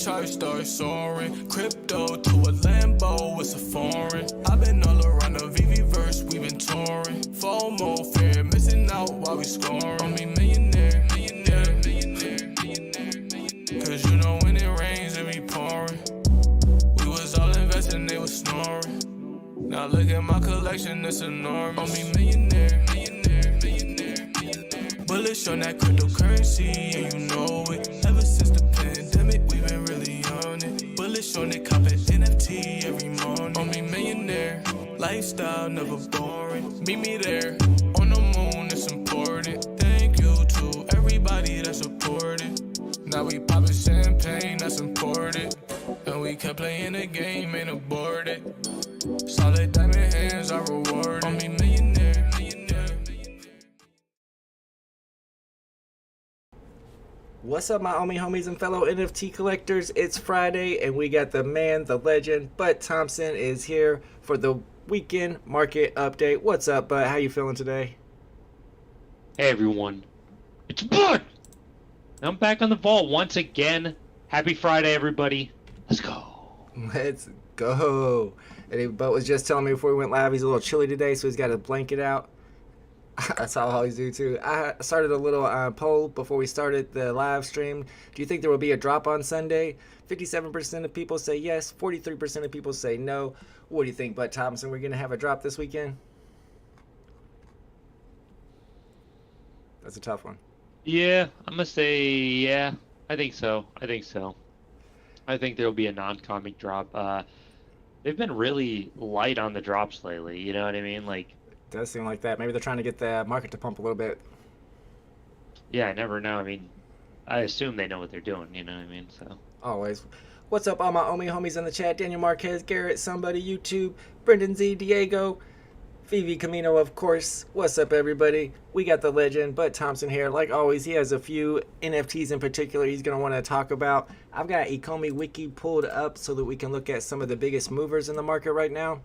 chart start soaring. Crypto to a Lambo, it's a foreign. I've been all around the VeVe verse, we been touring. FOMO fear, missing out while we scoring. On me millionaire, millionaire, millionaire, millionaire, millionaire. Cause you know when it rains, it be pouring. We was all investing, they was snoring. Now look at my collection, it's enormous. On me millionaire, millionaire, millionaire, millionaire. Bullish on that cryptocurrency, yeah, you know it. Ever since the pandemic, we been really on it. Bullish on it, cop an NFT every morning. On me millionaire, lifestyle never boring. Meet me there, on the moon, it's important. Thank you to everybody that supported. Now we poppin' champagne, that's important. And we kept playing the game, ain't aborted. Solid diamond hands are rewarded. On me millionaire, millionaire, millionaire. What's up, my homies and fellow NFT collectors? It's Friday, and we got the man, the legend, Bud Thompson is here for the weekend market update. What's up, Bud? How you feeling today? Hey everyone, it's Bud! I'm back on the vault once again. Happy Friday, everybody. Let's go. Let's go. And Bud was just telling me before we went live, he's a little chilly today, so he's got a blanket out. That's how I always do too. I started a little poll before we started the live stream. Do you think there will be a drop on Sunday? 57% of people say yes. 43% of people say no. What do you think, Bud Thompson? We're going to have a drop this weekend? That's a tough one. Yeah, I'm going to say, yeah, I think so. I think there'll be a non-comic drop. They've been really light on the drops lately, you know what I mean? Like, it does seem like that. Maybe they're trying to get the market to pump a little bit. Yeah, I never know. I mean, I assume they know what they're doing, you know what I mean? So always. What's up, all my homies in the chat? Daniel Marquez, Garrett, somebody, YouTube, Brendan Z, Diego, VeVe Camino, of course. What's up, everybody? We got the legend, Bud Thompson here. Like always, he has a few NFTs in particular he's going to want to talk about. I've got Ecomi Wiki pulled up so that we can look at some of the biggest movers in the market right now.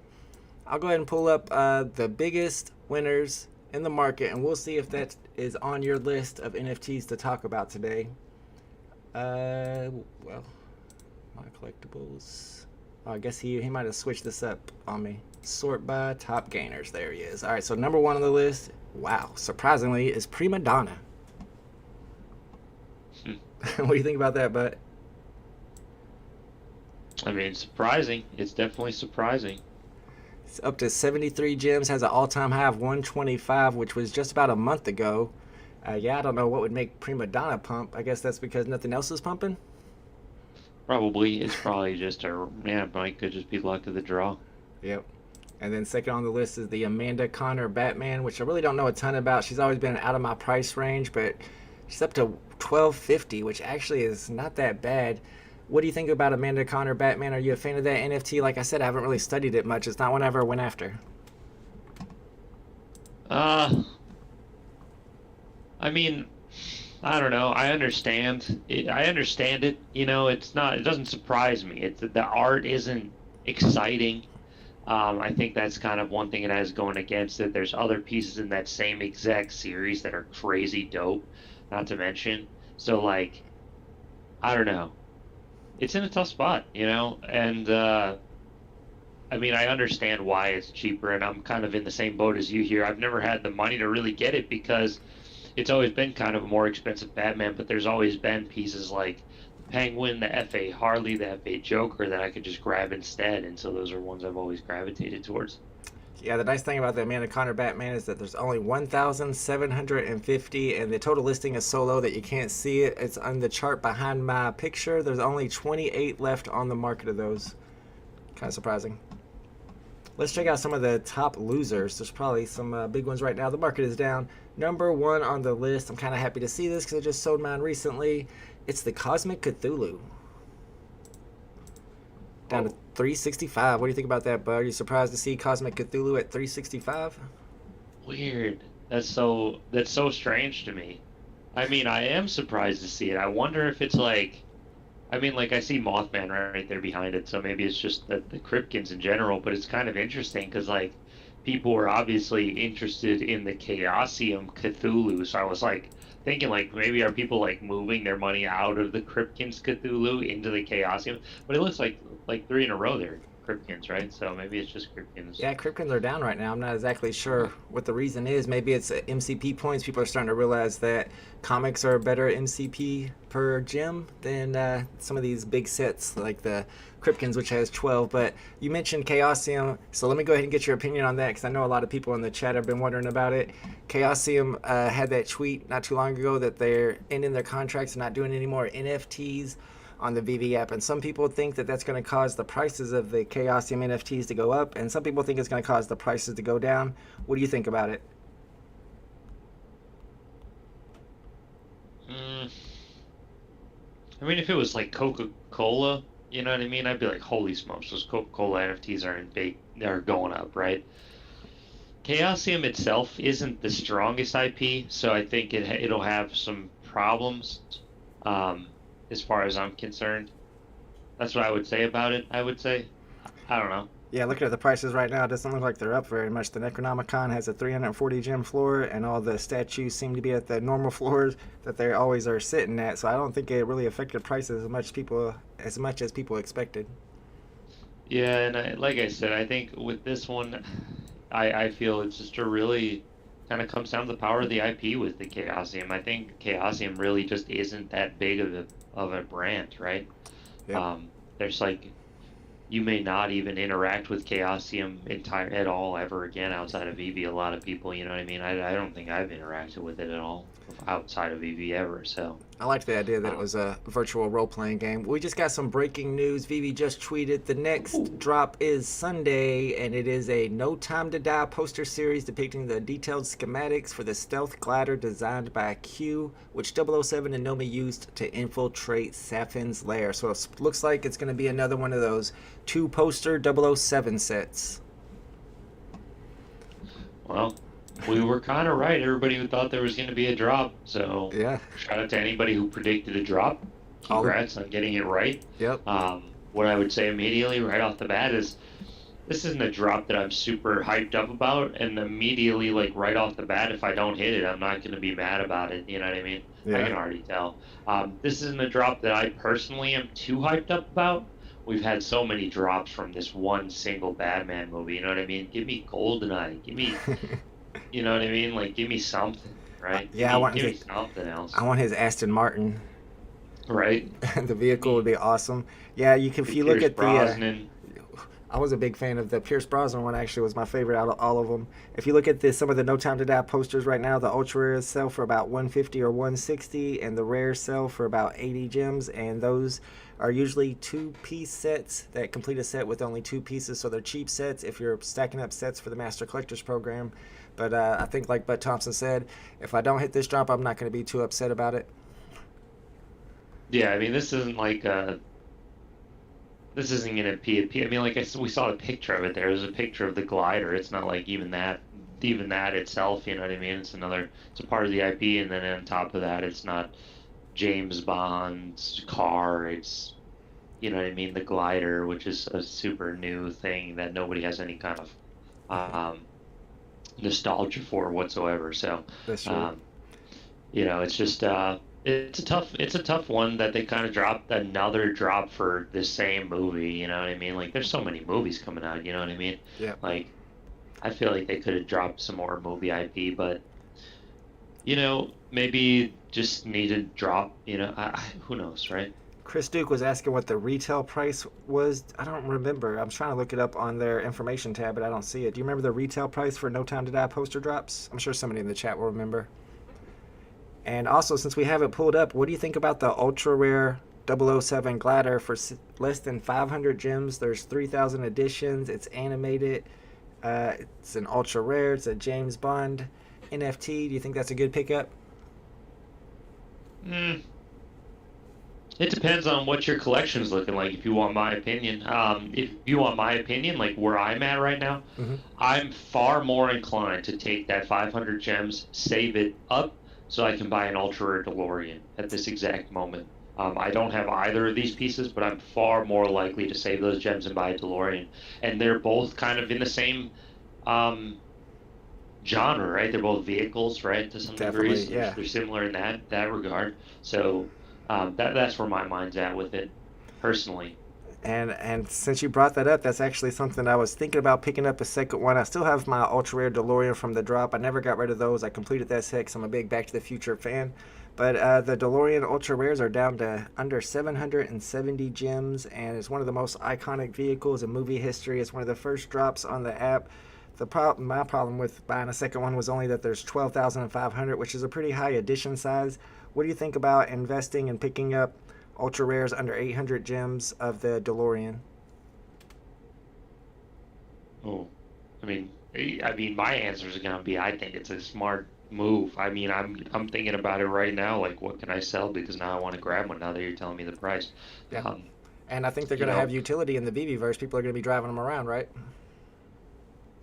I'll go ahead and pull up the biggest winners in the market, and we'll see if that is on your list of NFTs to talk about today. Well, my collectibles. Oh, I guess he might have switched this up on me. Sort by top gainers. There he is. All right, so number one on the list, wow, surprisingly, is Prima Donna. What do you think about that, Bud? I mean, surprising. It's definitely surprising. It's up to 73 gems, has an all-time high of 125, which was just about a month ago. Yeah, I don't know what would make Prima Donna pump. I guess that's because nothing else is pumping. Probably. It's probably just it could just be luck of the draw. Yep. And then second on the list is the Amanda Connor Batman, which I really don't know a ton about. She's always been out of my price range, but she's up to $12.50, which actually is not that bad. What do you think about Amanda Connor Batman? Are you a fan of that NFT? Like I said, I haven't really studied it much. It's not one I ever went after. I mean, I don't know. I understand it. You know, it doesn't surprise me. The art isn't exciting. I think that's kind of one thing it has going against it. There's other pieces in that same exact series that are crazy dope, not to mention. So, like, I don't know. It's in a tough spot, you know? And, I mean, I understand why it's cheaper, and I'm kind of in the same boat as you here. I've never had the money to really get it because it's always been kind of a more expensive Batman, but there's always been pieces like the Penguin, the FA Harley, the FA Joker that I could just grab instead, and so those are ones I've always gravitated towards. Yeah, the nice thing about the Amanda Connor Batman is that there's only 1,750, and the total listing is so low that you can't see it. It's on the chart behind my picture. There's only 28 left on the market of those. Kind of surprising. Let's check out some of the top losers. There's probably some big ones right now. The market is down. Number one on the list, I'm kind of happy to see this because I just sold mine recently. It's the Cosmic Cthulhu. Down to 365. What do you think about that, Bud? Are you surprised to see Cosmic Cthulhu at 365? Weird. That's so strange to me. I mean, I am surprised to see it. I wonder if it's like, I mean, like I see Mothman right there behind it, so maybe it's just the Kripkins in general, but it's kind of interesting because, like, people were obviously interested in the Chaosium Cthulhu, so I was like thinking like maybe are people like moving their money out of the Cryptkins Cthulhu into the Chaosium, but it looks like three in a row there. Cryptkins, right? So maybe it's just Cryptkins. Yeah, Cryptkins are down right now. I'm not exactly sure what the reason is. Maybe it's MCP points. People are starting to realize that comics are better MCP per gem than some of these big sets like the Cryptkins, which has 12. But you mentioned Chaosium, so let me go ahead and get your opinion on that because I know a lot of people in the chat have been wondering about it. Chaosium had that tweet not too long ago that they're ending their contracts and not doing any more NFTs on the VeVe app, and some people think that that's going to cause the prices of the Chaosium NFTs to go up, and some people think it's going to cause the prices to go down. What do you think about it? I mean, if it was like Coca-Cola, you know what I mean? I'd be like, holy smokes, those Coca-Cola NFTs are going up, right? Chaosium itself isn't the strongest IP, so I think it'll have some problems. As far as I'm concerned, that's what I would say about it. I would say, I don't know. Yeah, looking at the prices right now, it doesn't look like they're up very much. The Necronomicon has a 340 gem floor, and all the statues seem to be at the normal floors that they always are sitting at. So I don't think it really affected prices as much as people expected. Yeah, and like I said, I think with this one, I feel it's just a really kind of comes down to the power of the IP with the Chaosium. I think Chaosium really just isn't that big of a brand, right? Yep. There's like you may not even interact with Chaosium at all ever again outside of VeVe. A lot of people, you know what I mean? I don't think I've interacted with it at all outside of VeVe ever. So I liked the idea that it was a virtual role-playing game. We just got some breaking news. VeVe just tweeted the next drop is Sunday, and it is a No Time to Die poster series depicting the detailed schematics for the stealth glider designed by Q, which 007 and Nomi used to infiltrate Safin's lair. So it looks like it's going to be another one of those two-poster 007 sets. Well, we were kind of right. Everybody who thought there was going to be a drop. So yeah, shout out to anybody who predicted a drop. Congrats on getting it right. Yep. What I would say immediately right off the bat is this isn't a drop that I'm super hyped up about. And immediately, like right off the bat, if I don't hit it, I'm not going to be mad about it. You know what I mean? Yeah. I can already tell. This isn't a drop that I personally am too hyped up about. We've had so many drops from this one single Batman movie. You know what I mean? Give me GoldenEye. Give me... You know what I mean? Like, give me something, right? Yeah, give me something else. I want his Aston Martin. Right. The vehicle would be awesome. Yeah, if you look at Brosnan. I was a big fan of the Pierce Brosnan one. Actually, was my favorite out of all of them. If you look at some of the No Time to Die posters right now, the ultra rares sell for about 150 or 160, and the rares sell for about 80 gems. And those are usually two-piece sets that complete a set with only two pieces, so they're cheap sets if you're stacking up sets for the Master Collectors program. But I think, like Bud Thompson said, if I don't hit this drop, I'm not going to be too upset about it. Yeah, I mean, this isn't like this isn't going to be. I mean, like we saw a picture of it. There's a picture of the glider. It's not like even that itself. You know what I mean? It's a part of the IP, and then on top of that, it's not James Bond's car. It's, you know what I mean, the glider, which is a super new thing that nobody has any kind of nostalgia for whatsoever. So That's true. you know, it's just it's a tough one that they kind of dropped another drop for the same movie. You know what I mean? Like, there's so many movies coming out. You know what I mean? Yeah. Like, I feel like they could have dropped some more movie IP, but you know, maybe just need to drop. You know, who knows, right? Chris Duke was asking what the retail price was. I don't remember. I'm trying to look it up on their information tab, but I don't see it. Do you remember the retail price for No Time to Die poster drops? I'm sure somebody in the chat will remember. And also, since we have it pulled up, what do you think about the ultra rare 007 glider for less than 500 gems? There's 3,000 editions. It's animated. It's an ultra rare. It's a James Bond NFT. Do you think that's a good pickup? It depends on what your collection's looking like, if you want my opinion. If you want my opinion, like where I'm at right now, I'm far more inclined to take that 500 gems, save it up, so I can buy an ultra rare Delorean at this exact moment. I don't have either of these pieces, but I'm far more likely to save those gems and buy a Delorean. And they're both kind of in the same genre, right? They're both vehicles, right? To some Definitely, degrees, yeah. they're similar in that regard. So that's where my mind's at with it, personally. And since you brought that up, that's actually something I was thinking about picking up a second one. I still have my ultra rare Delorean from the drop. I never got rid of those. I completed that set 'cause I'm a big Back to the Future fan. But the Delorean ultra rares are down to under 770 gems, and it's one of the most iconic vehicles in movie history. It's one of the first drops on the app. My problem with buying a second one was only that there's 12,500, which is a pretty high edition size. What do you think about investing and picking up ultra rares under 800 gems of the DeLorean? Oh, I mean, my answer is gonna be, I think it's a smart move. I mean, I'm thinking about it right now. Like, what can I sell? Because now I want to grab one. Now that you're telling me the price. Yeah. Um, And I think they're you going to know, have utility in the VeVe-verse. People are going to be driving them around, right?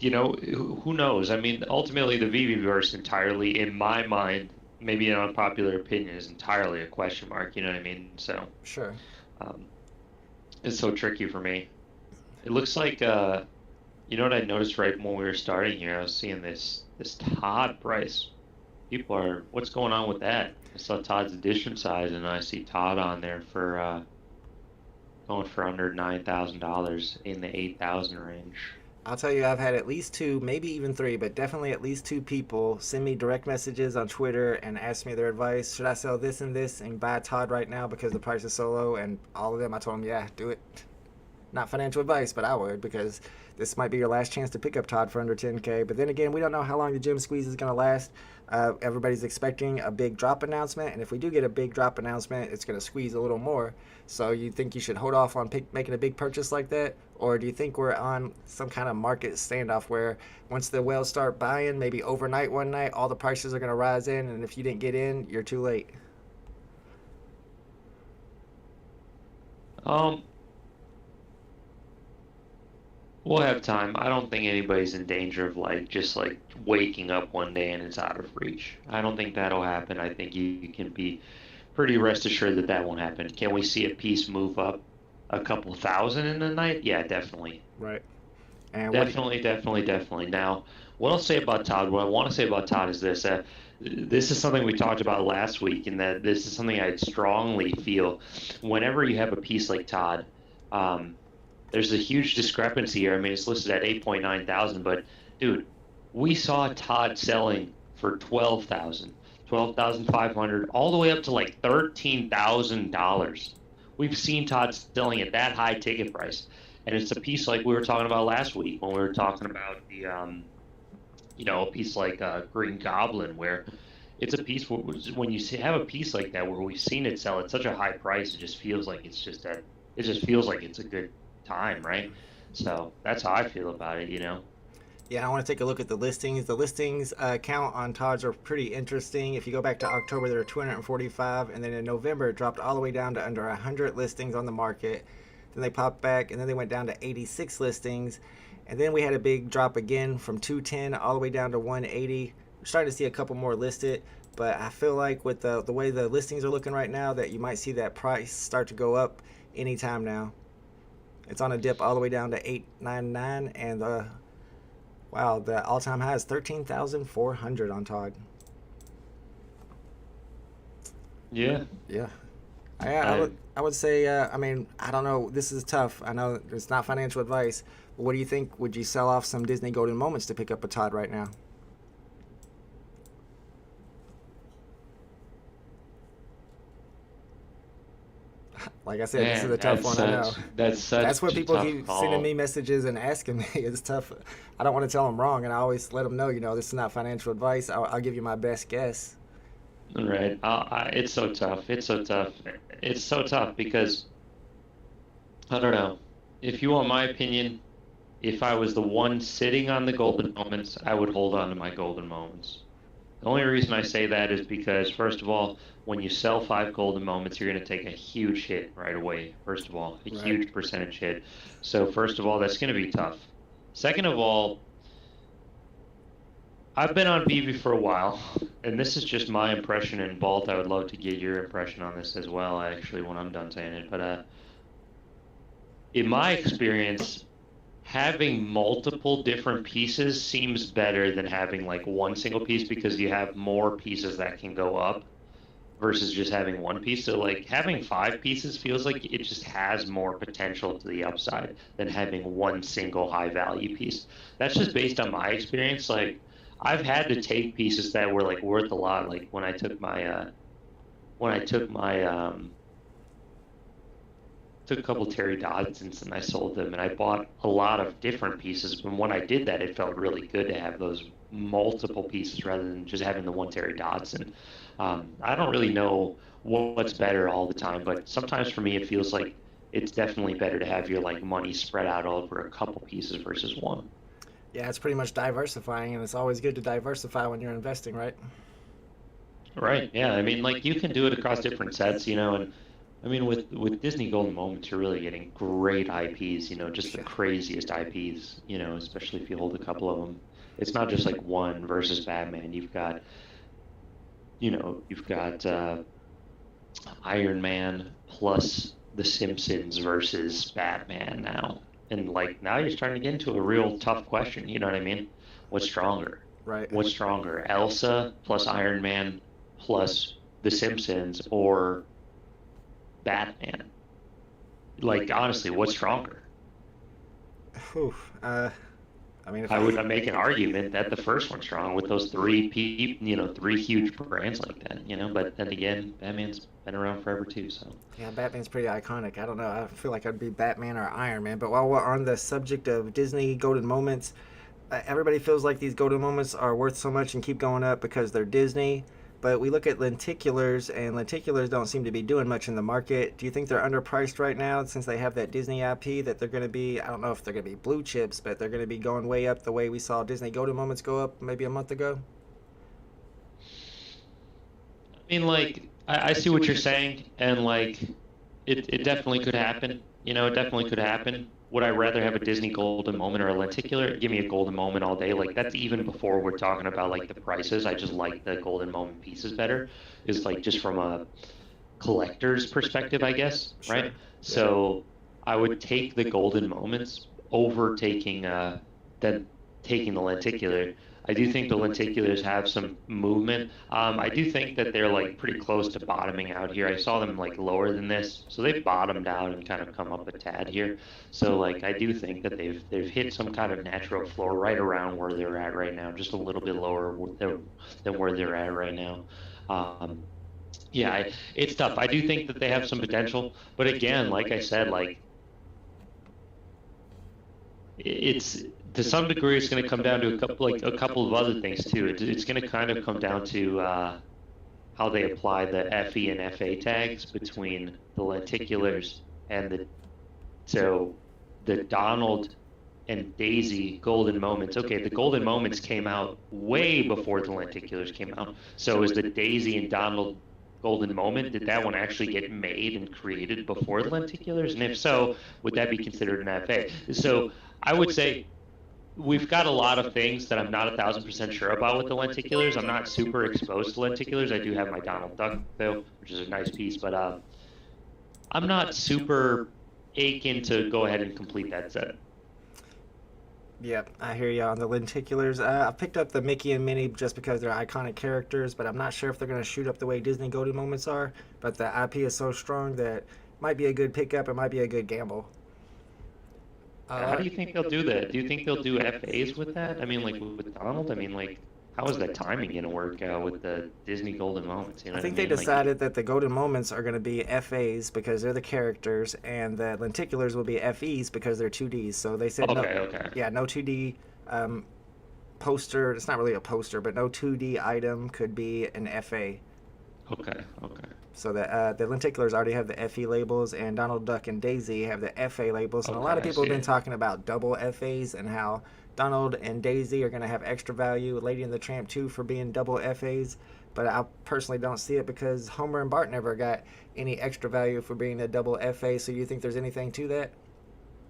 who knows? I mean, ultimately, the VeVe entirely, in my mind, maybe an unpopular opinion, is entirely a question mark. You know what I mean? So, Sure. um, it's so tricky for me. It looks like, you know what I noticed right when we were starting here? I was seeing this Todd price. People are, what's going on with that? I saw Todd's edition size, and I see Todd on there for going for under $9,000 in the 8,000 range. I'll tell you, I've had at least two, maybe even three, but definitely at least two people send me direct messages on Twitter and ask me their advice. Should I sell this and buy Todd right now because the price is so low? And all of them, I told them, yeah, do it. Not financial advice, but I would, because this might be your last chance to pick up Todd for under 10K. But then again, we don't know how long the gym squeeze is going to last. Everybody's expecting a big drop announcement, and if we do get a big drop announcement, it's going to squeeze a little more. So you think you should hold off on making a big purchase like that? Or do you think we're on some kind of market standoff where once the whales start buying, maybe overnight one night, all the prices are going to rise in, and if you didn't get in, you're too late? Um, we'll have time. I don't think anybody's in danger of just like waking up one day and it's out of reach. I don't think that'll happen. I think you can be pretty rest assured that that won't happen. Can we see a piece move up a couple thousand in the night? Yeah, definitely. Right. And Definitely. Now, what I'll say about Todd, what I want to say about Todd is this. This is something we talked about last week, and that this is something I strongly feel. Whenever you have a piece like Todd, there's a huge discrepancy here. I mean, it's listed at 8.9 thousand, but dude, we saw Todd selling for 12,000, 12,500, all the way up to like $13,000. We've seen Todd selling at that high ticket price. And it's a piece like we were talking about last week when we were talking about the, a piece like Green Goblin, where it's a piece where, when you have a piece like that where we've seen it sell at such a high price, it just feels like it's a good time, right? So that's how I feel about it, Yeah, I want to take a look at the listings. The listings count on Todd's are pretty interesting. If you go back to October, there were 245, and then in November, it dropped all the way down to under 100 listings on the market. Then they popped back, and then they went down to 86 listings. And then we had a big drop again from 210 all the way down to 180. We're starting to see a couple more listed, but I feel like with the way the listings are looking right now that you might see that price start to go up anytime now. It's on a dip all the way down to 899, and wow, the all-time high is 13,400 on Todd. Yeah. Yeah. I would say, I don't know. This is tough. I know it's not financial advice. But what do you think? Would you sell off some Disney Golden Moments to pick up a Todd right now? Like I said, Man, this is a tough one. I know. That's what a people tough keep call. sending me messages and asking me. It's tough. I don't want to tell them wrong, and I always let them know, this is not financial advice. I'll give you my best guess. Right. It's so tough. It's so tough because, I don't know. If you want my opinion, if I was the one sitting on the golden moments, I would hold on to my golden moments. The only reason I say that is because, first of all, when you sell 5 golden moments, you're going to take a huge hit right away. First of all, a huge percentage hit. So first of all, that's going to be tough. Second of all, I've been on VeVe for a while, and this is just my impression, and Balt, I would love to get your impression on this as well, actually, when I'm done saying it. But in my experience, having multiple different pieces seems better than having like one single piece, because you have more pieces that can go up versus just having one piece. So like having 5 pieces feels like it just has more potential to the upside than having one single high value piece. That's just based on my experience. Like I've had to take pieces that were like worth a lot. Like when I took my took a couple Terry Dodsons and I sold them, and I bought a lot of different pieces. But when I did that, it felt really good to have those multiple pieces rather than just having the one Terry Dodson. I don't really know what's better all the time, but sometimes for me it feels like it's definitely better to have your like money spread out over a couple pieces versus one. Yeah, it's pretty much diversifying, and it's always good to diversify when you're investing, right? Right. Yeah. I mean, like you can do it across different sets, and I mean, with Disney Golden Moments, you're really getting great IPs, just the craziest IPs, especially if you hold a couple of them. It's not just like one versus Batman. You've got Iron Man plus The Simpsons versus Batman now. And like now you're starting to get into a real tough question, you know what I mean? What's stronger? Right. What's stronger? Elsa plus Iron Man plus The Simpsons, or Batman? Like honestly, what's stronger? Whew. I mean, if I would make an argument that the first one's strong with those three huge brands like that, But then again, Batman's been around forever too, so. Yeah, Batman's pretty iconic. I don't know. I feel like I'd be Batman or Iron Man. But while we're on the subject of Disney golden moments, everybody feels like these golden moments are worth so much and keep going up because they're Disney. But we look at lenticulars, and lenticulars don't seem to be doing much in the market. Do you think they're underpriced right now since they have that Disney IP, that they're going to be, I don't know if they're going to be blue chips, but they're going to be going way up the way we saw Disney golden moments go up maybe a month ago? I mean, like, I see what you're saying, and like, it definitely could happen. It definitely could happen. Would I rather have a Disney golden moment or a lenticular? Give me a golden moment all day. Like that's even before we're talking about like the prices. I just like the golden moment pieces better. Is like just from a collector's perspective, I guess, right? So I would take the golden moments over taking the lenticular. I do think the lenticulars have some movement. I do think that they're like pretty close to bottoming out here. I saw them like lower than this, so they've bottomed out and kind of come up a tad here. So like I do think that they've hit some kind of natural floor right around where they're at right now, just a little bit lower than where they're at right now. Yeah, it's tough. I do think that they have some potential, but again, like I said, like it's to some degree it's going to come down to a couple of other things too. It's going to kind of come down to how they apply the FE and FA tags between the lenticulars and the Donald and Daisy golden moments. Okay, the golden moments came out way before the lenticulars came out. So is the Daisy and Donald golden moment, did that one actually get made and created before the lenticulars? And if so, would that be considered an FA? So I would say we've got a lot of things that I'm not 1,000% sure about with the lenticulars. I'm not super exposed to lenticulars. I do have my Donald Duck though, which is a nice piece, but I'm not super aching to go ahead and complete that set. Yep, I hear you on the lenticulars. I picked up the Mickey and Minnie just because they're iconic characters, but I'm not sure if they're going to shoot up the way Disney golden moments are. But the IP is so strong that it might be a good pickup. It might be a good gamble. How do you think they'll do that? Do you think they'll do FAs with that? I mean, like with Donald? I mean, like, how is that timing going to work out with the Disney golden moments? You know I think what I they mean? decided that the golden moments are going to be FAs because they're the characters, and the lenticulars will be FEs because they're 2Ds. So they said no 2D poster. It's not really a poster, but no 2D item could be an FA. Okay. So the lenticulars already have the FE labels, and Donald Duck and Daisy have the FA labels. And a lot of people have been talking about double FAs and how Donald and Daisy are going to have extra value. Lady and the Tramp 2 for being double FAs. But I personally don't see it because Homer and Bart never got any extra value for being a double FA. So you think there's anything to that?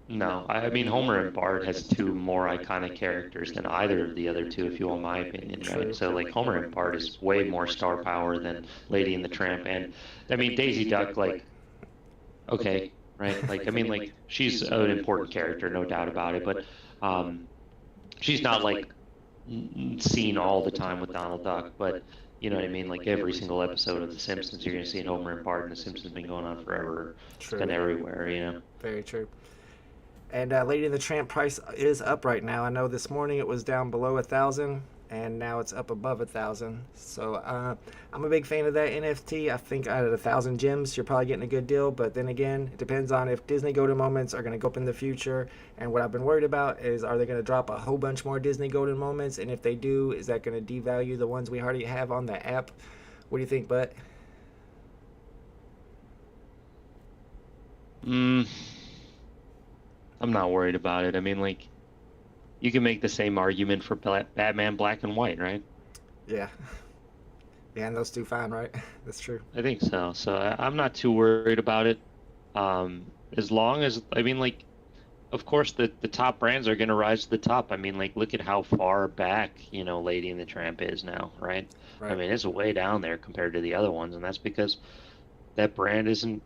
No, I mean Homer and Bart has two more iconic characters than either of the other two, if you want my opinion, right? So like Homer and Bart is way more star power than Lady and the Tramp, and I mean Daisy Duck, like, okay, right? Like, I mean, like, she's an important character, no doubt about it, but she's not like seen all the time with Donald Duck, but you know what I mean? Like every single episode of The Simpsons, you're gonna see an Homer and Bart, and The Simpsons been going on forever. It's True. been everywhere, you know. Very true. And Lady and the Tramp price is up right now. I know this morning it was down below 1,000, and now it's up above 1,000. So I'm a big fan of that NFT. I think out of 1,000 gems, you're probably getting a good deal. But then again, it depends on if Disney Golden Moments are going to go up in the future. And what I've been worried about is, are they going to drop a whole bunch more Disney Golden Moments? And if they do, is that going to devalue the ones we already have on the app? What do you think, Butt? I'm not worried about it. I mean, like, you can make the same argument for Batman Black and White, right? Yeah. Yeah, and those do fine, right? That's true. I think so. So I'm not too worried about it. As long as, I mean, like, of course, the top brands are going to rise to the top. I mean, like, look at how far back, you know, Lady and the Tramp is now, right? I mean, it's way down there compared to the other ones, and that's because that brand isn't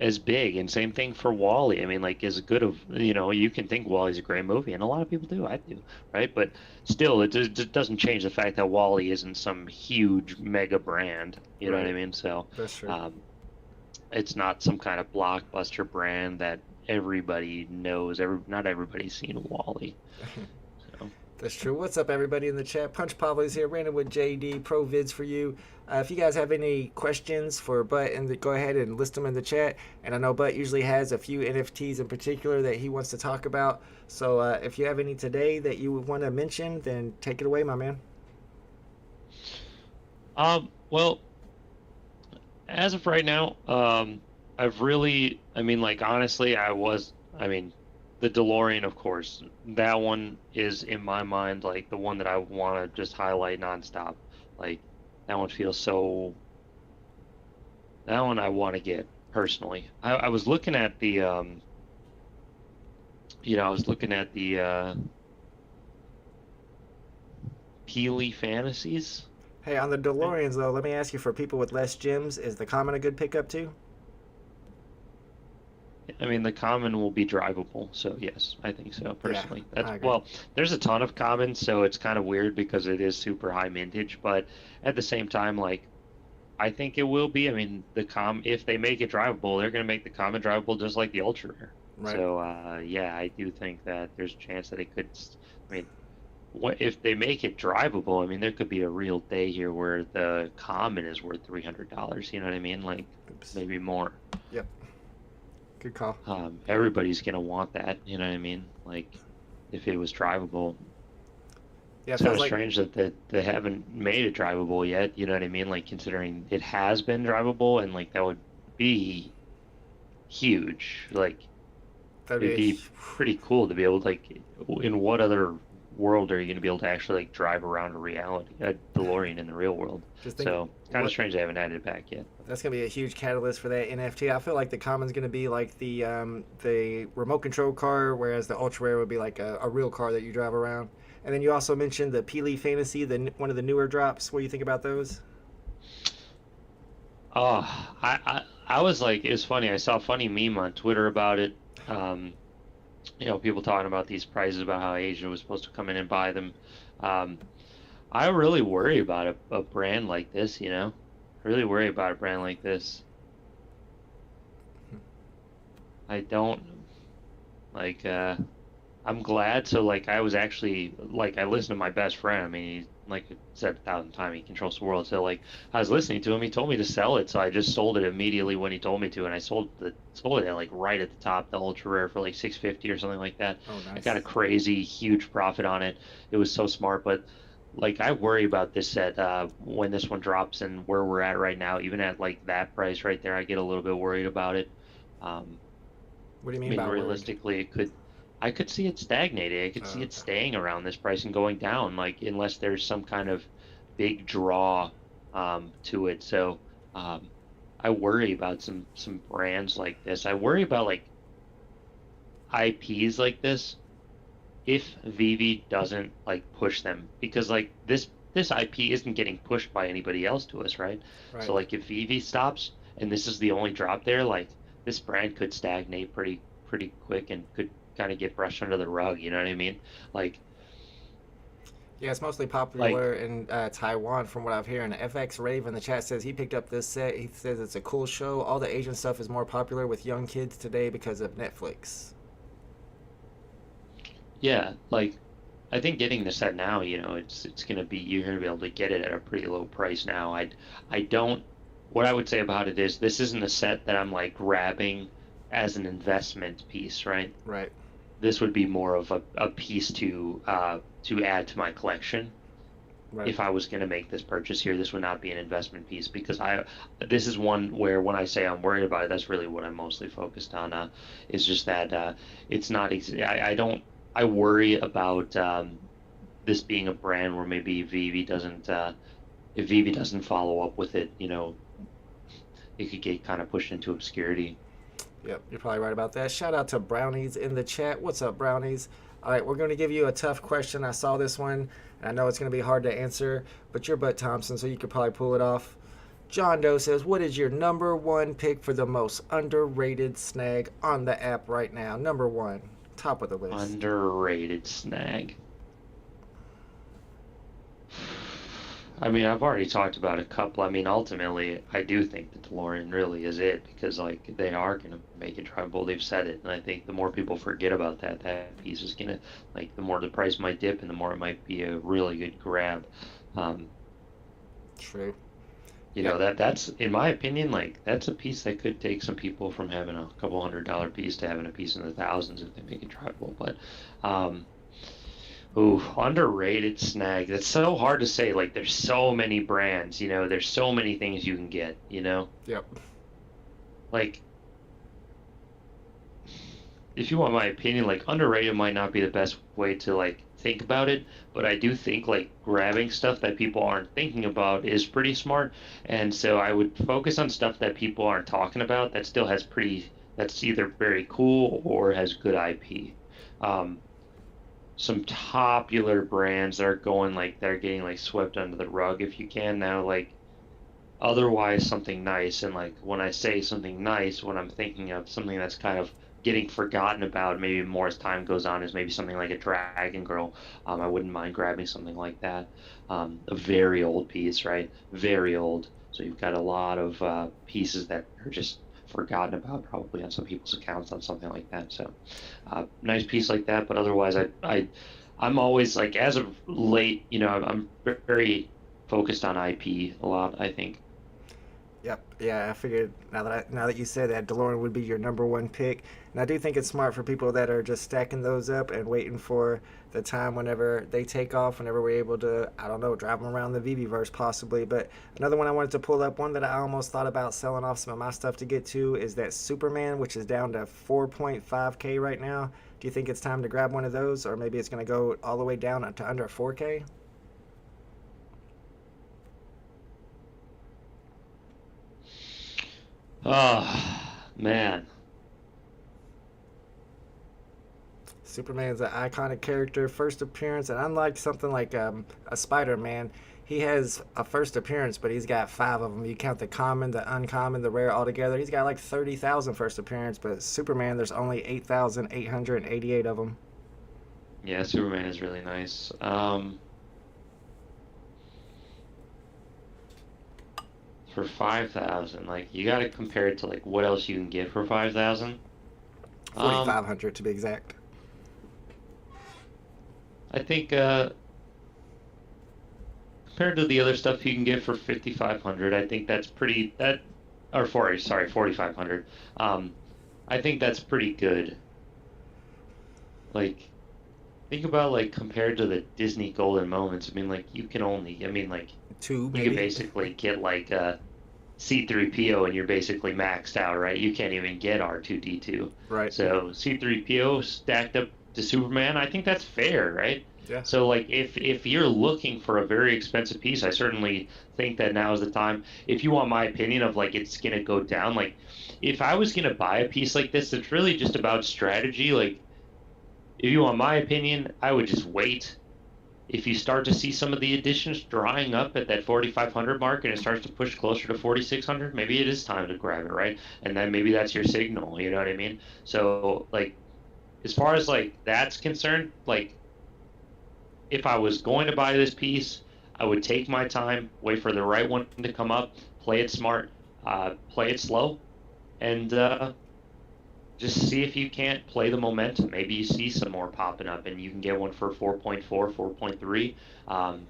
as big. And same thing for Wall-E. I mean, like, as good of, you know, you can think Wall-E's a great movie, and a lot of people do. I do, right? But still, it just doesn't change the fact that Wall-E isn't some huge mega brand. You know what I mean? So that's true. It's not some kind of blockbuster brand that everybody knows. Not everybody's seen Wall-E. So. That's true. What's up, everybody in the chat? Punch Pablo's here, random with JD, Pro Vids for you. If you guys have any questions for Butt, go ahead and list them in the chat. And I know Butt usually has a few NFTs in particular that he wants to talk about. So if you have any today that you would want to mention, then take it away, my man. Well, as of right now, I mean, like, honestly, the Delorean, of course, that one is in my mind like the one that I want to just highlight nonstop. Like, that one feels so. That one I want to get personally. I was looking at the, Pili fantasies. Hey, on the DeLoreans though, let me ask you: for people with less gems, is the common a good pickup too? I mean, the common will be drivable, so yes, I think so, personally. Yeah, well, there's a ton of commons, so it's kind of weird because it is super high mintage, but at the same time, like, I think it will be. I mean, if they make it drivable, they're going to make the common drivable just like the ultra rare. Right. So, yeah, I do think that there's a chance that it could, I mean, if they make it drivable, I mean, there could be a real day here where the common is worth $300, you know what I mean? Like, maybe more. Yep. Good call. Everybody's gonna want that, you know what I mean? Like, if it was drivable. Yeah, it's kind of strange that they haven't made it drivable yet, you know what I mean? Like, considering it has been drivable, and like that would be huge. Like, it'd be pretty cool to be able to, like, in what other world are you going to be able to actually, like, drive around a DeLorean in the real world? So kind of strange they haven't added it back yet. That's going to be a huge catalyst for that NFT. I feel like the common's going to be like the remote control car, whereas the ultra rare would be like a real car that you drive around. And then you also mentioned the Pili Fantasy, one of the newer drops. What do you think about those? Oh, I was like, it was funny. I saw a funny meme on Twitter about it. You know, people talking about these prices, about how Asia was supposed to come in and buy them. I really worry about a brand like this, you know? I really worry about a brand like this. I don't, like, I'm glad. So, like, I was actually, like, I listened to my best friend. I mean, he, like I said 1,000 times, he controls the world. So, like, I was listening to him. He told me to sell it, so I just sold it immediately when he told me to, and I sold it at, like, right at the top, the ultra rare, for like $650 or something like that. Oh, nice. I got a crazy huge profit on it. It was so smart, but, like, I worry about this set when this one drops, and where we're at right now. Even at, like, that price right there, I get a little bit worried about it. What do you mean by realistically, I could see it stagnating. I could see it staying around this price and going down, like, unless there's some kind of big draw to it. So I worry about some brands like this. I worry about, like, IPs like this if VeVe doesn't, like, push them, because, like, this IP isn't getting pushed by anybody else to us, right? So, like, if VeVe stops and this is the only drop there, like, this brand could stagnate pretty quick and could kind of get brushed under the rug. You know what I mean? Like Yeah, it's mostly like popular in Taiwan, from what I've heard. And FX Rave in the chat says he picked up this set. He says it's a cool show. All the Asian stuff is more popular with young kids today because of Netflix. yeah, like I think getting the set now, you know, it's gonna be you're gonna be able to get it at a pretty low price now. I don't. What I would say about it is this isn't a set that I'm like grabbing as an investment piece, right? Right. This would be more of a piece to add to my collection. Right. If I was going to make this purchase here, this would not be an investment piece because this is one where when I say I'm worried about it, that's really what I'm mostly focused on. Is just that it's not I don't I worry about this being a brand where maybe VeVe doesn't if VeVe doesn't follow up with it, you know, it could get kind of pushed into obscurity. Yep, you're probably right about that. Shout out to Brownies in the chat. What's up, Brownies? All right, we're going to give you a tough question. I saw this one, and I know it's going to be hard to answer, but you're Bud Thompson, so you could probably pull it off. John Doe says, what is your number one pick for the most underrated snag on the app right now? Number one, top of the list. Underrated snag. I mean, I've already talked about a couple. I mean, ultimately, I do think the Delorean really is it because, like, they are going to make it tribal. They've said it. And I think the more people forget about that, that piece is going to, like, the more the price might dip and the more it might be a really good grab. True. You know, that's, in my opinion, like, that's a piece that could take some people from having a couple $100 piece to having a piece in the thousands if they make it tribal. But, ooh, underrated snag. That's so hard to say. Like, there's so many brands, you know, there's so many things you can get, you know? Yep. Like, if you want my opinion, like, underrated might not be the best way to, like, think about it, but I do think, like, grabbing stuff that people aren't thinking about is pretty smart. And so I would focus on stuff that people aren't talking about that still has that's either very cool or has good IP. Some popular brands that are going like they're getting like swept under the rug if you can now, like otherwise something nice. And like when I say something nice, what I'm thinking of something that's kind of getting forgotten about maybe more as time goes on is maybe something like a Dragon Girl. I wouldn't mind grabbing something like that. A very old piece, right? Very old. So you've got a lot of pieces that are just forgotten about probably on some people's accounts on something like that. So nice piece like that, but otherwise I'm always like, as of late, you know, I'm very focused on IP a lot, I think. Yep. Yeah, I figured now that you said that, DeLorean would be your number one pick. And I do think it's smart for people that are just stacking those up and waiting for the time whenever they take off, whenever we're able to, I don't know, drive them around the VeVe-verse possibly. But another one I wanted to pull up, one that I almost thought about selling off some of my stuff to get to, is that Superman, which is down to 4.5K right now. Do you think it's time to grab one of those, or maybe it's going to go all the way down to under 4K? Oh, man. Superman's an iconic character, first appearance, and unlike something like a Spider-Man, he has a first appearance, but he's got 5 of them. You count the common, the uncommon, the rare all together. He's got like 30,000 first appearance, but Superman, there's only 8,888 of them. Yeah, Superman is really nice. For 5,000, like you got to compare it to like what else you can get for 5,000. 4,500 to be exact. I think compared to the other stuff you can get for 5,500, I think that's pretty or 4,500. I think that's pretty good. Like, think about like compared to the Disney Golden Moments. I mean, like you can only, like 2 maybe. you can basically get like a C3PO and you're basically maxed out, right? You can't even get R2D2. Right. So C3PO stacked up to Superman, I think that's fair, right? Yeah. So like if you're looking for a very expensive piece, I certainly think that now is the time. If you want my opinion of like it's gonna go down, like if I was gonna buy a piece like this, it's really just about strategy. Like if you want my opinion, I would just wait if you start to see some of the additions drying up at that 4,500 mark and it starts to push closer to 4,600, maybe it is time to grab it, right? And then maybe that's your signal, you know what I mean? So like, as far as like that's concerned, like if I was going to buy this piece, I would take my time, wait for the right one to come up, play it smart, play it slow, and just see if you can't play the momentum. Maybe you see some more popping up and you can get one for 4.4, 4.3,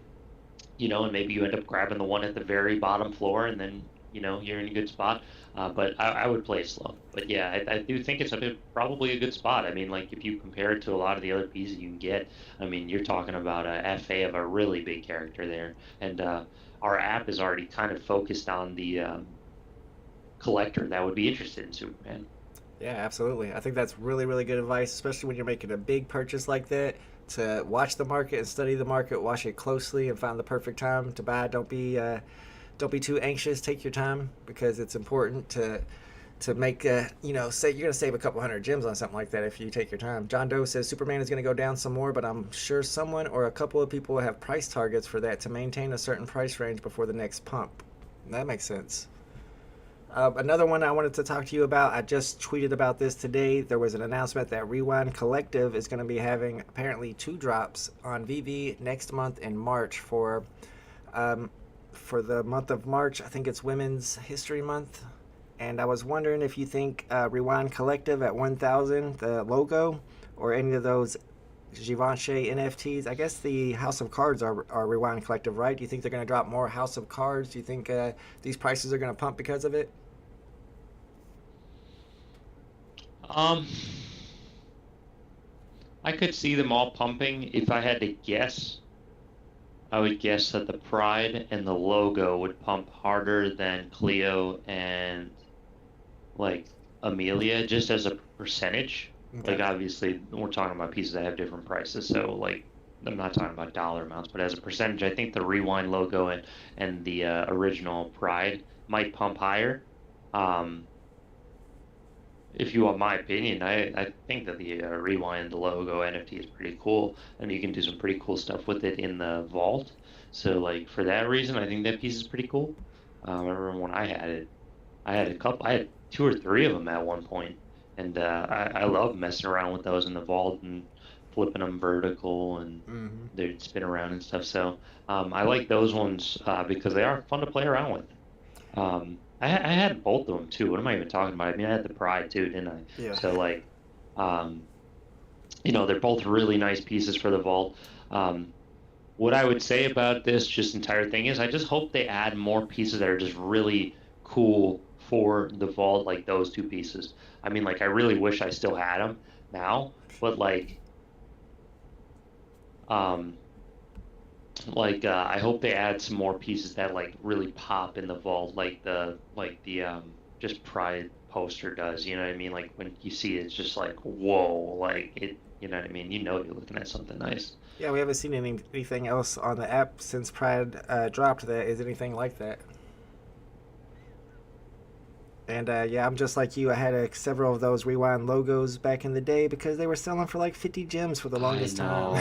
you know, and maybe you end up grabbing the one at the very bottom floor and then, you know, you're in a good spot. But I would play it slow. But yeah, I do think it's probably a good spot. I mean, like if you compare it to a lot of the other pieces you can get, I mean, you're talking about a FA of a really big character there. And our app is already kind of focused on the collector that would be interested in Superman. Yeah, absolutely. I think that's really, really good advice, especially when you're making a big purchase like that. To watch the market and study the market, watch it closely, and find the perfect time to buy. Don't be too anxious. Take your time because it's important to make you know, say you're gonna save a couple hundred gems on something like that if you take your time. John Doe says Superman is gonna go down some more, but I'm sure someone or a couple of people will have price targets for that to maintain a certain price range before the next pump. That makes sense. Another one I wanted to talk to you about, I just tweeted about this today. There was an announcement that Rewind Collective is going to be having apparently 2 drops on VeVe next month in March for the month of March. I think it's Women's History Month. And I was wondering if you think Rewind Collective at 1,000, the logo, or any of those Givenchy NFTs. I guess the House of Cards are Rewind Collective, right? Do you think they're going to drop more House of Cards? Do you think these prices are going to pump because of it? I could see them all pumping. If I had to guess, I would guess that the Pride and the logo would pump harder than Cleo and like Amelia, just as a percentage. Okay. Like obviously we're talking about pieces that have different prices, so like I'm not talking about dollar amounts, but as a percentage, I think the Rewind logo and the original Pride might pump higher. If you want my opinion, I think that the Rewind logo NFT is pretty cool, and you can do some pretty cool stuff with it in the vault. So like for that reason, I think that piece is pretty cool. I remember when I had it, I had 2 or 3 of them at one point, and I love messing around with those in the vault and flipping them vertical, and they'd spin around and stuff. So I like those ones because they are fun to play around with. I had both of them too. What am I even talking about? I mean, I had the Pride too, didn't I? Yeah. So like, you know, they're both really nice pieces for the vault. What I would say about this just entire thing is I just hope they add more pieces that are just really cool for the vault, like those 2 pieces. I mean, like I really wish I still had them now, but like I hope they add some more pieces that like really pop in the vault, like the just Pride poster does. You know what I mean? Like when you see it, it's just like whoa, like it. You know what I mean? You know you're looking at something nice. Yeah, we haven't seen anything else on the app since Pride dropped that is anything like that. And yeah, I'm just like you. I had several of those Rewind logos back in the day because they were selling for like 50 gems for the longest time.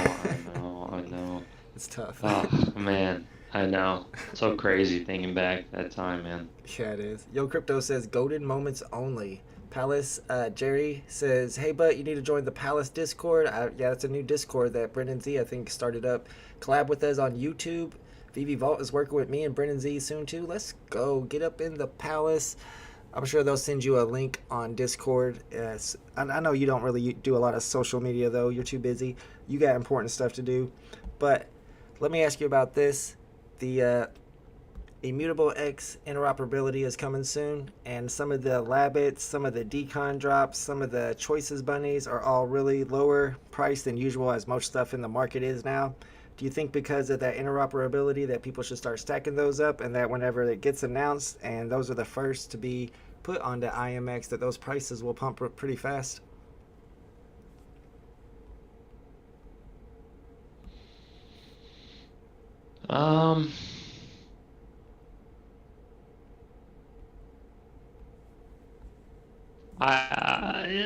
I know. It's tough. Oh man, I know. So crazy thinking back that time, man. Yeah, it is. Yo Crypto says golden moments only. Palace Jerry says, hey, but you need to join the Palace Discord. Yeah, it's a new Discord that Brendan Z, I think, started up. Collab with us on YouTube. VeVe Vault is working with me and Brendan Z soon, too. Let's go. Get up in the Palace. I'm sure they'll send you a link on Discord. I know you don't really do a lot of social media, though. You're too busy. You got important stuff to do. But let me ask you about this. The Immutable X interoperability is coming soon, and some of the Labbits, some of the Decon drops, some of the Choices bunnies are all really lower priced than usual, as most stuff in the market is now. Do you think because of that interoperability that people should start stacking those up, and that whenever it gets announced and those are the first to be put onto IMX, that those prices will pump up pretty fast?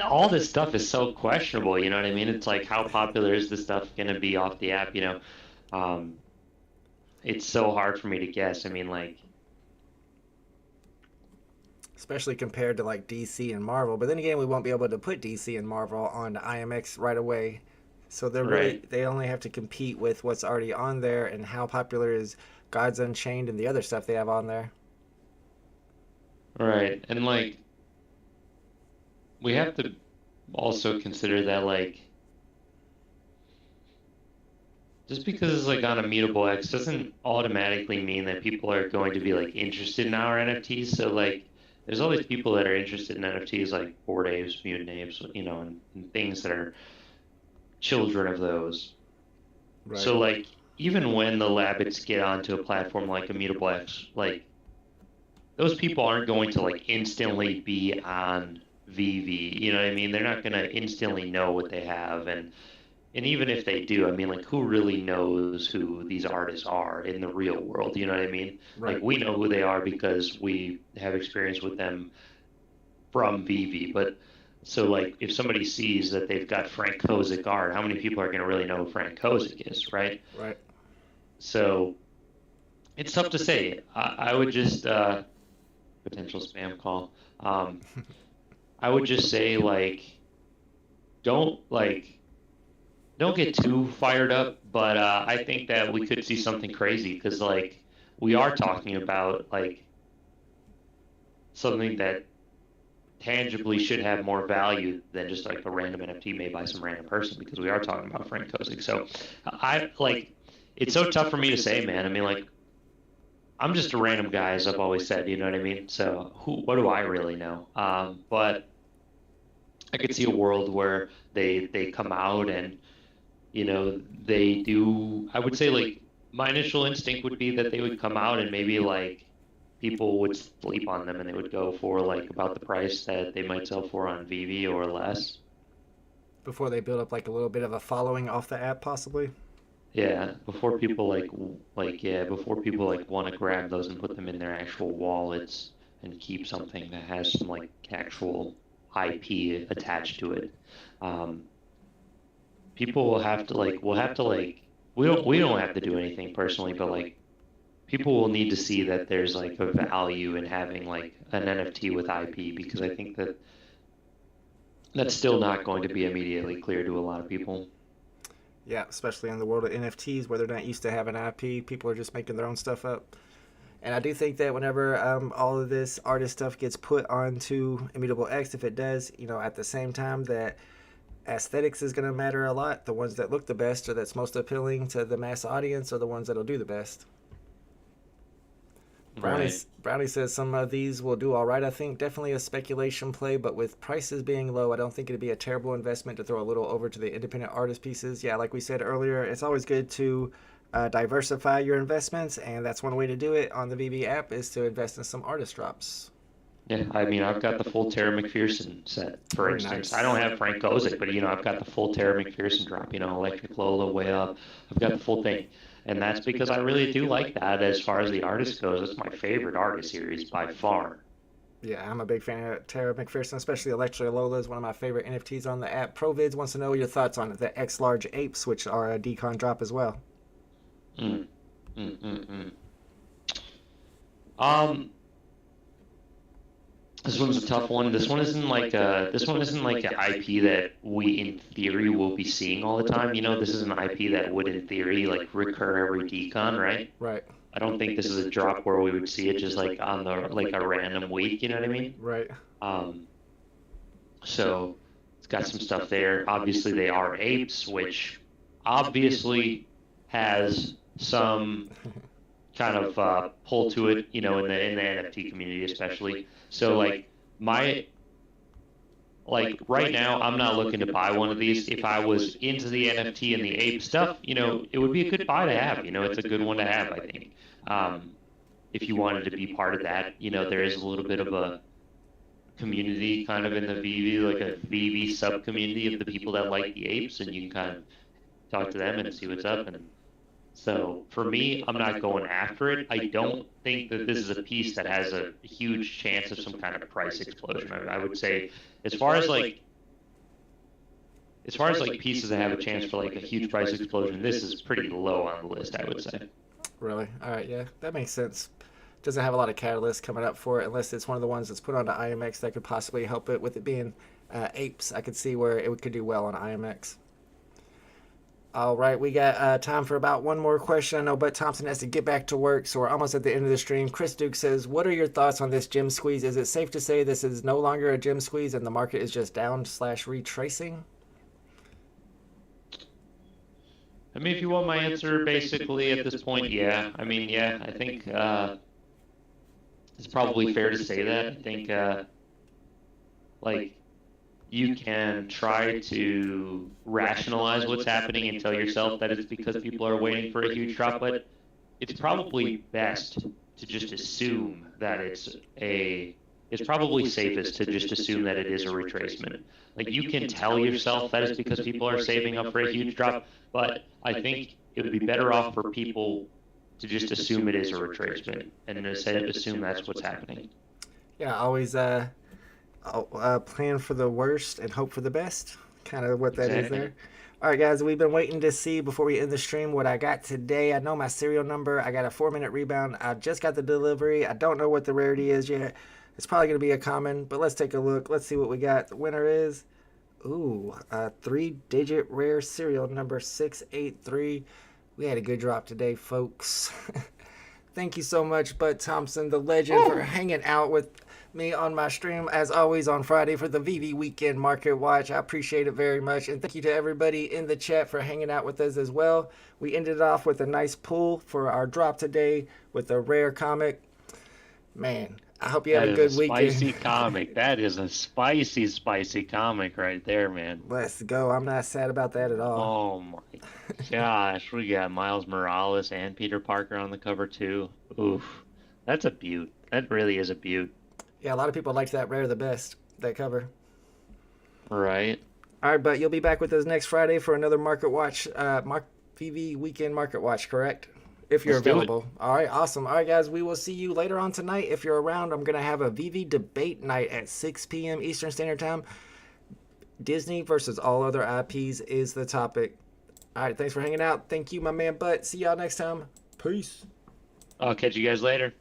All this stuff is so questionable, you know what I mean? It's like, how popular is this stuff going to be off the app, you know? Um, it's so hard for me to guess. I mean, like, especially compared to like DC and Marvel. But then again, we won't be able to put DC and Marvel on IMX right away. So right, they only have to compete with what's already on there and how popular is Gods Unchained and the other stuff they have on there. right. And like, we have to also consider that, like, just because it's like on Immutable X doesn't automatically mean that people are going to be like interested in our NFTs. So like, there's all these people that are interested in NFTs like Bored Apes, Mutant Apes, you know, and things that are children of those. Right. So like, even when the Labbits get onto a platform like Immutable X, like those people aren't going to like instantly be on VeVe. You know what I mean? They're not going to instantly know what they have, and even if they do, I mean, like, who really knows who these artists are in the real world? You know what I mean? Like, Right. we know who they are because we have experience with them from VeVe. But so, like, if somebody sees that they've got Frank Kozik art, how many people are going to really know who Frank Kozik is, right? Right. So it's tough to say. I would just potential spam call. I would just say don't like don't get too fired up, but I think that we could see something crazy because like we are talking about like something that tangibly should have more value than just like a random NFT made by some random person because we are talking about Frank Kozik. So I like it's so tough for me to say, man. I mean, like I'm just a random guy, as I've always said. You know what I mean? So what do I really know? But I could see a world where they come out and they do. I would say like my initial instinct would be that they would come out and maybe like people would sleep on them and they would go for like about the price that they might sell for on VeVe or less. Before they build up like a little bit of a following off the app, possibly. Yeah, before people before people like want to grab those and put them in their actual wallets and keep something that has some like actual IP attached to it. Um, People will have to like we'll have to like we don't have to do anything personally, but like people will need to see that there's like a value in having like an NFT with IP because I think that that's still not going to be immediately clear to a lot of people. Yeah, especially in the world of NFTs where they're not used to having IP, people are just making their own stuff up. And I do think that whenever all of this artist stuff gets put onto Immutable X, if it does, at the same time that aesthetics is going to matter a lot. The ones that look the best or that's most appealing to the mass audience are the ones that'll do the best. Right. Brownie says some of these will do all right. I think definitely a speculation play, but with prices being low, I don't think it'd be a terrible investment to throw a little over to the independent artist pieces. Yeah, like we said earlier, it's always good to diversify your investments, and that's one way to do it on the VB app is to invest in some artist drops. Yeah, I mean, I've got the full Tara McPherson set, for Oh, instance. nice. I don't have Frank Kozik, but I've got the full Tara McPherson drop, Electric Lola, Way Up. I've got the full thing. And that's because I really do like that as far as the artist goes. It's my favorite artist series by far. Yeah, I'm a big fan of Tara McPherson, especially Electra Lola is one of my favorite NFTs on the app. ProVids wants to know your thoughts on the X Large Apes, which are a decon drop as well. Mm, mm, mm, mm. Um, this one's a tough one. This one isn't like an IP that we in theory will be seeing all the time. This is an IP that would in theory like recur every decon, right? Right, I don't think this is a drop where we would see it just like on the like a random week, you know what I mean? right. Um, so it's got some stuff there. Obviously, they are apes, which obviously has some kind of pull to it, in the NFT community especially. So like right now, I'm not looking to buy one of these. If I was into the NFT and the ape stuff, it would be a good buy to have. It's a good one to have, I think. Um, if you wanted to be part of that, there is a little bit of a community kind of in the VeVe, like a VeVe sub community of the people that like the apes, and you can kind of talk to them and see what's up. And so for me, I'm not going after it. I don't think that this is a piece that has a huge chance of some kind of price explosion. I would say, as far as like as far as like pieces that have a chance for like a huge price explosion, this is pretty low on the list, I would say. Really? All right, yeah, that makes sense. Doesn't have a lot of catalysts coming up for it unless it's one of the ones that's put onto IMX that could possibly help it. With it being apes, I could see where it could do well on IMX. All right, we got time for about one more question. I know Bud Thompson has to get back to work, so we're almost at the end of the stream. Chris Duke says, what are your thoughts on this gem squeeze? Is it safe to say this is no longer a gem squeeze and the market is just down/retracing? I mean, if you want my answer, basically at this point, yeah. I mean, yeah, I think it's probably fair to say that. I think like you can try to rationalize what's happening and tell yourself that it's because people are waiting for a huge drop, but it's probably best to just assume that it's probably safest to just assume that it is a retracement. Like you can tell yourself that it's because people are saving up for a huge drop, but I think it would be better off for people to just assume it is a retracement and instead assume that's what's happening. Yeah, always plan for the worst and hope for the best. Kind of what that is there. All right, guys, we've been waiting to see before we end the stream what I got today. I know my serial number. I got a 4-minute rebound. I just got the delivery. I don't know what the rarity is yet. It's probably going to be a common, but let's take a look. Let's see what we got. The winner is, ooh, a 3-digit rare serial number 683. We had a good drop today, folks. Thank you so much, Bud Thompson, the legend, for hanging out with me on my stream, as always, on Friday for the VeVe Weekend Market Watch. I appreciate it very much. And thank you to everybody in the chat for hanging out with us as well. We ended off with a nice pull for our drop today with a rare comic. Man, I hope you have a good weekend. Spicy comic. That is a spicy, spicy comic right there, man. Let's go. I'm not sad about that at all. Oh my gosh. We got Miles Morales and Peter Parker on the cover too. Oof. That's a beaut. That really is a beaut. Yeah, a lot of people liked that rare the best, that cover. Right. All right, but you'll be back with us next Friday for another Market Watch, VeVe Weekend Market Watch, correct? If you're available. All right, awesome. All right, guys, we will see you later on tonight. If you're around, I'm going to have a VeVe debate night at 6 p.m. Eastern Standard Time. Disney versus all other IPs is the topic. All right, thanks for hanging out. Thank you, my man Butt. See y'all next time. Peace. I'll catch you guys later.